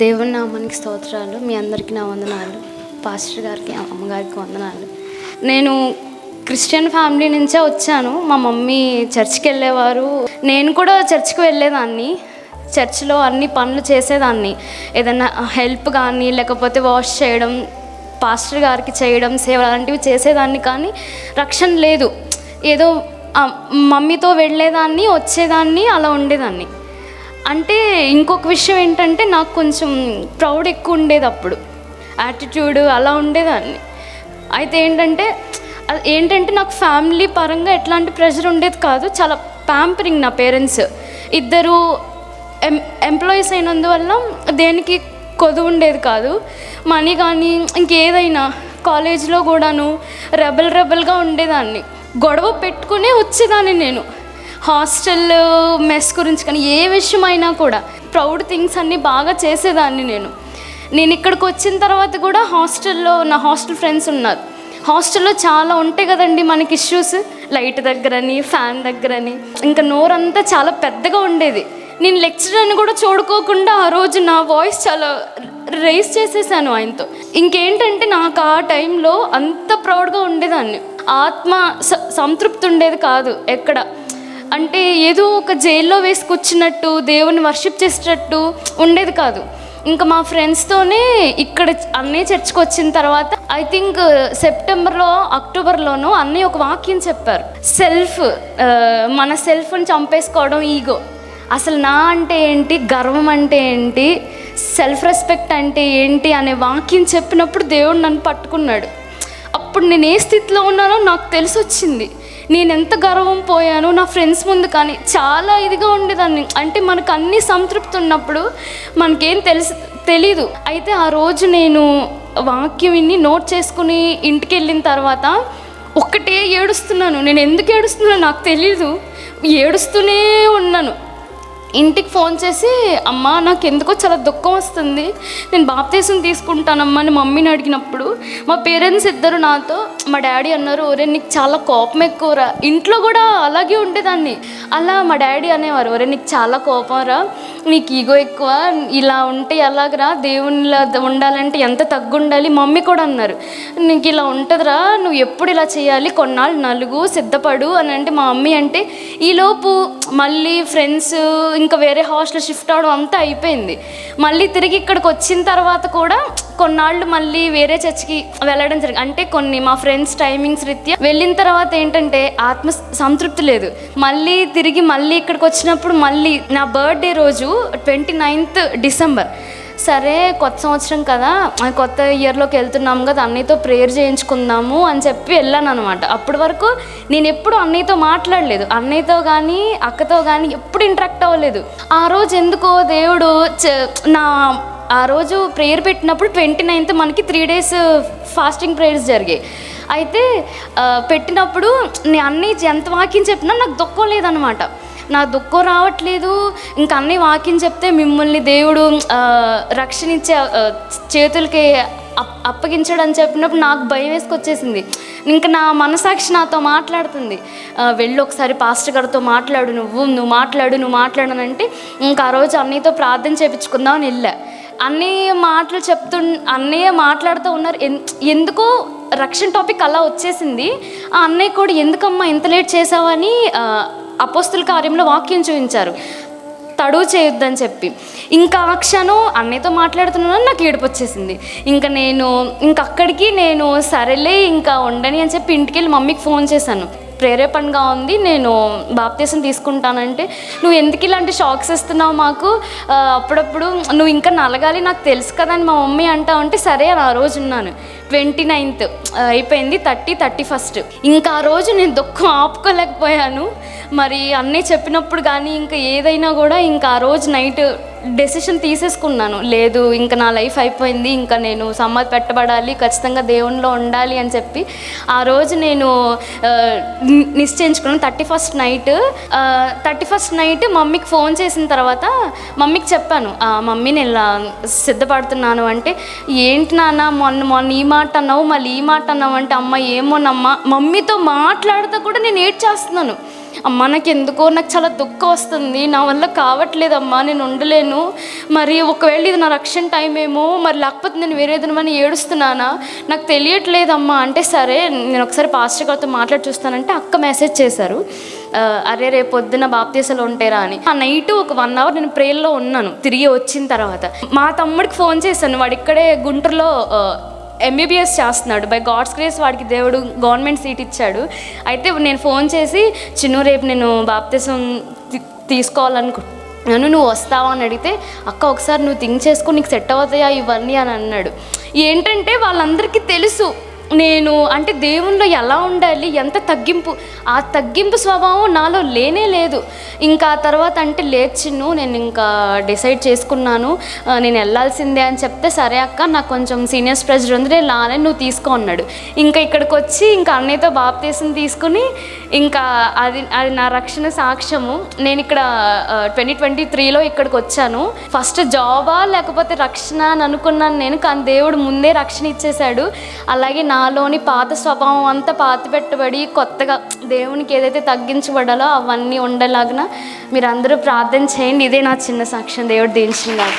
దేవుని నామానికి స్తోత్రాలు. మీ అందరికీ నా వందనాలు. పాస్టర్ గారికి, అమ్మగారికి వందనాలు. నేను క్రిస్టియన్ ఫ్యామిలీ నుంచే వచ్చాను. మా మమ్మీ చర్చ్కి వెళ్ళేవారు, నేను కూడా చర్చ్కి వెళ్ళేదాన్ని. చర్చ్లో అన్ని పనులు చేసేదాన్ని. ఏదైనా హెల్ప్ కానీ లేకపోతే వాష్ చేయడం, పాస్టర్ గారికి చేయడం, సేవ అలాంటివి చేసేదాన్ని. కానీ రక్షణ లేదు. ఏదో మమ్మీతో వెళ్ళేదాన్ని, వచ్చేదాన్ని, అలా ఉండేదాన్ని. అంటే ఇంకొక విషయం ఏంటంటే, నాకు కొంచెం ప్రౌడ్ ఎక్కువ ఉండేది. అప్పుడు యాటిట్యూడ్ అలా ఉండేదాన్ని. అయితే ఏంటంటే నాకు ఫ్యామిలీ పరంగా ఎట్లాంటి ప్రెషర్ ఉండేది కాదు. చాలా ప్యాంపరింగ్. నా పేరెంట్స్ ఇద్దరు ఎంప్లాయీస్ అయినందువల్ల దేనికి కొదువు ఉండేది కాదు. మనీ కానీ ఇంకేదైనా. కాలేజ్లో కూడాను రెబల్గా ఉండేదాన్ని. గొడవ పెట్టుకునే వచ్చేదాన్ని నేను. హాస్టల్ మెస్ గురించి కానీ ఏ విషయమైనా కూడా ప్రౌడ్ థింగ్స్ అన్నీ బాగా చేసేదాన్ని. నేను ఇక్కడికి వచ్చిన తర్వాత కూడా నా హాస్టల్ ఫ్రెండ్స్ ఉన్నారు. హాస్టల్లో చాలా ఉంటాయి కదండి మనకి ఇష్యూస్. లైట్ దగ్గరని, ఫ్యాన్ దగ్గరని, ఇంకా నోరంతా చాలా పెద్దగా ఉండేది. నేను లెక్చరర్ని కూడా చూడుకోకుండా ఆ రోజు నా వాయిస్ చాలా రైజ్ చేసేసాను ఆయనతో. ఇంకేంటంటే నాకు ఆ టైంలో అంత ప్రౌడ్గా ఉండేదాన్ని. ఆత్మ సంతృప్తి ఉండేది కాదు ఎక్కడ. అంటే ఏదో ఒక జైల్లో వేసుకొచ్చినట్టు, దేవుని వర్షిప్ చేసేటట్టు ఉండేది కాదు. ఇంకా మా ఫ్రెండ్స్తోనే ఇక్కడ అన్నయ్య చర్చ్కి వచ్చిన తర్వాత, ఐ థింక్ సెప్టెంబర్లో, అక్టోబర్లోనూ అన్నయ్య ఒక వాక్యం చెప్పారు. మన సెల్ఫ్ని చంపేసుకోవడం, ఈగో. అసలు నా అంటే ఏంటి, గర్వం అంటే ఏంటి, సెల్ఫ్ రెస్పెక్ట్ అంటే ఏంటి అనే వాక్యం చెప్పినప్పుడు దేవుడు నన్ను పట్టుకున్నాడు. అప్పుడు నేను ఏ స్థితిలో ఉన్నానో నాకు తెలిసి వచ్చింది. నేను ఎంత గర్వం పోయాను నా ఫ్రెండ్స్ ముందు. కానీ చాలా ఇదిగా ఉండేదాన్ని. అంటే మనకు అన్ని సంతృప్తి ఉన్నప్పుడు మనకేం తెలీదు. అయితే ఆ రోజు నేను వాక్యం విని నోట్ చేసుకుని ఇంటికి వెళ్ళిన తర్వాత ఒక్కటే ఏడుస్తున్నాను. నేను ఎందుకు ఏడుస్తున్నానో నాకు తెలీదు. ఏడుస్తూనే ఉన్నాను. ఇంటికి ఫోన్ చేసి, అమ్మ నాకు ఎందుకో చాలా దుఃఖం వస్తుంది, నేను బాప్తీసం తీసుకుంటానమ్మా అని మమ్మీని అడిగినప్పుడు, మా పేరెంట్స్ ఇద్దరు నాతో, మా డాడీ అన్నారు, ఒరే నీకు చాలా కోపం ఎక్కువరా. ఇంట్లో కూడా అలాగే ఉండేదాన్ని. అలా మా డాడీ అనేవారు, ఒరే నీకు చాలా కోపం రా, నీకు ఈగో ఎక్కువ, ఇలా ఉంటే ఎలాగరా, దేవునిలా ఉండాలంటే ఎంత తగ్గుండాలి. మమ్మీ కూడా అన్నారు, నీకు ఇలా ఉంటుందిరా, నువ్వు ఎప్పుడు ఇలా చేయాలి, కొన్నాళ్ళు నలుగు సిద్ధపడు అని. అంటే మా మమ్మీ అంటే ఈలోపు మళ్ళీ ఫ్రెండ్స్ ఇంకా వేరే హాస్టల్ షిఫ్ట్ అవడం అంతా అయిపోయింది. మళ్ళీ తిరిగి ఇక్కడికి వచ్చిన తర్వాత కూడా కొన్నాళ్ళు మళ్ళీ వేరే చర్చ్కి వెళ్ళడం జరిగింది. అంటే కొన్ని మా ఫ్రెండ్స్ టైమింగ్స్ రీత్యా వెళ్ళిన తర్వాత ఏంటంటే ఆత్మ సంతృప్తి లేదు. మళ్ళీ ఇక్కడికి వచ్చినప్పుడు మళ్ళీ నా బర్త్డే రోజు 29th డిసెంబర్, సరే కొత్త సంవత్సరం కదా, కొత్త ఇయర్లోకి వెళ్తున్నాం కదా, అన్నయ్యతో ప్రేయర్ చేయించుకుందాము అని చెప్పి వెళ్ళాను అనమాట. అప్పటి వరకు నేను ఎప్పుడు అన్నయ్యతో మాట్లాడలేదు. అన్నయ్యతో కానీ అక్కతో కానీ ఎప్పుడు ఇంటరాక్ట్ అవ్వలేదు. ఆ రోజు ఎందుకో దేవుడు ఆ రోజు ప్రేయర్ పెట్టినప్పుడు 29th మనకి 3 days ఫాస్టింగ్ ప్రేయర్స్ జరిగాయి. అయితే పెట్టినప్పుడు నేను అన్నయ్య ఎంత వాక్యం చెప్పినా నాకు దుఃఖం లేదనమాట. నా దుఃఖం రావట్లేదు. ఇంకా అన్నీ వాక్యం చెప్తే మిమ్మల్ని దేవుడు రక్షణించే చేతులకి అప్పగించడని చెప్పినప్పుడు నాకు భయం వేసుకొచ్చేసింది. ఇంకా నా మనసాక్షి నాతో మాట్లాడుతుంది, వెళ్ళి ఒకసారి పాస్టర్ గారితో మాట్లాడు, నువ్వు మాట్లాడు అని. అంటే ఇంకా ఆ రోజు అన్నయ్యతో ప్రార్థన చేయించుకుందామని వెళ్ళా. అన్నయ్య మాట్లాడుతూ ఉన్నారు. ఎందుకో రక్షణ టాపిక్ అలా వచ్చేసింది. ఆ అన్నయ్య కూడా ఎందుకమ్మా ఇంత లేట్ చేసావని అపోస్తుల కార్యంలో వాక్యం చూపించారు, తడువు చేయొద్దని చెప్పి. ఇంకా ఆ క్షణం అన్నయ్యతో మాట్లాడుతున్నాను, నాకు ఏడుపు వచ్చేసింది. అక్కడికి నేను సరేలే ఇంకా ఉండని అని చెప్పి ఇంటికి వెళ్ళి మమ్మీకి ఫోన్ చేశాను, ప్రేరేపణగా ఉంది, నేను బాప్తీసం తీసుకుంటానంటే, నువ్వు ఎందుకు ఇలాంటి షాక్స్ ఇస్తున్నావు మాకు, అప్పుడప్పుడు నువ్వు ఇంకా నలగాలి నాకు తెలుసు కదా అని మా మమ్మీ అంటావంటే, సరే అని ఆ రోజు ఉన్నాను. 29th అయిపోయింది, 30, 31. ఇంకా ఆ రోజు నేను దుఃఖం ఆపుకోలేకపోయాను. మరి అన్నయ్య చెప్పినప్పుడు కానీ ఇంకా ఏదైనా కూడా ఇంకా ఆ రోజు నైట్ డెసిషన్ తీసేసుకున్నాను, లేదు ఇంకా నా లైఫ్ అయిపోయింది, ఇంకా నేను సమాధి పెట్టబడాలి, ఖచ్చితంగా దేవునిలో ఉండాలి అని చెప్పి ఆ రోజు నేను నిశ్చయించుకున్నాను. 31st నైట్ మమ్మీకి ఫోన్ చేసిన తర్వాత మమ్మీకి చెప్పాను, మమ్మీ నేను ఇలా సిద్ధపడుతున్నాను అంటే, ఏంటి నాన్న మొన్న ఈ మాట అన్నావు, మళ్ళీ ఈ మాట అన్నావు అంటే, అమ్మ ఏమోనమ్మా, మమ్మీతో మాట్లాడుతూ కూడా నేను ఏడ్చేస్తున్నాను. అమ్మ నాకు ఎందుకో నాకు చాలా దుఃఖం వస్తుంది, నా వల్ల కావట్లేదమ్మా, నేను ఉండలేను, మరి ఒకవేళ ఇది నా రక్షణ టైం ఏమో, మరి లేకపోతే నేను వేరేదనమని ఏడుస్తున్నానా, నాకు తెలియట్లేదమ్మా అంటే, సరే నేను ఒకసారి పాస్టర్ గారితో మాట్లాడి చూస్తానంటే అక్క మెసేజ్ చేశారు, అరే రేపు పొద్దున్న బాప్తీసాలు ఉంటారా అని. ఆ నైట్ ఒక 1 hour నేను ప్రేయర్లో ఉన్నాను. తిరిగి వచ్చిన తర్వాత మా తమ్ముడికి ఫోన్ చేశాను, వాడు ఇక్కడే గుంటూరులో MBBS చేస్తున్నాడు. బై గాడ్స్ గ్రేస్ వాడికి దేవుడు గవర్నమెంట్ సీట్ ఇచ్చాడు. అయితే నేను ఫోన్ చేసి, చిన్ను రేపు నేను బాప్తీసం తీసుకోవాలనుకుంటున్నాను, నువ్వు వస్తావా అని అడిగితే, అక్క ఒకసారి నువ్వు థింక్ చేసుకో, నీకు సెట్ అవుతాయా ఇవన్నీ అని అన్నాడు. ఏంటంటే వాళ్ళందరికీ తెలుసు నేను అంటే దేవునిలో ఎలా ఉండాలి, ఎంత తగ్గింపు, ఆ తగ్గింపు స్వభావం నాలో లేనే లేదు. ఇంకా తర్వాత అంటే లేదు చిన్ను, నేను ఇంకా డిసైడ్ చేసుకున్నాను, నేను వెళ్ళాల్సిందే అని చెప్తే, సరే అక్క నాకు కొంచెం సీనియర్స్ ప్రెజర్ ఉంది, నేను లానే నువ్వు తీసుకో అన్నాడు. ఇంకా ఇక్కడికి వచ్చి ఇంకా అన్నయ్యతో బాప్తీసం తీసుకుని, ఇంకా అది నా రక్షణ సాక్ష్యము. నేను ఇక్కడ 2023లో ఇక్కడికి వచ్చాను. ఫస్ట్ జాబా లేకపోతే రక్షణ అని అనుకున్నాను నేను, కానీ దేవుడు ముందే రక్షణ ఇచ్చేశాడు. అలాగే నాలోని పాత స్వభావం అంతా పాతి పెట్టబడి కొత్తగా దేవునికి ఏదైతే తగ్గించబడాలో అవన్నీ ఉండేలాగా మీరందరూ ప్రార్థన చేయండి. ఇదే నా చిన్న సాక్ష్యం. దేవుడు దీవించిన గాక.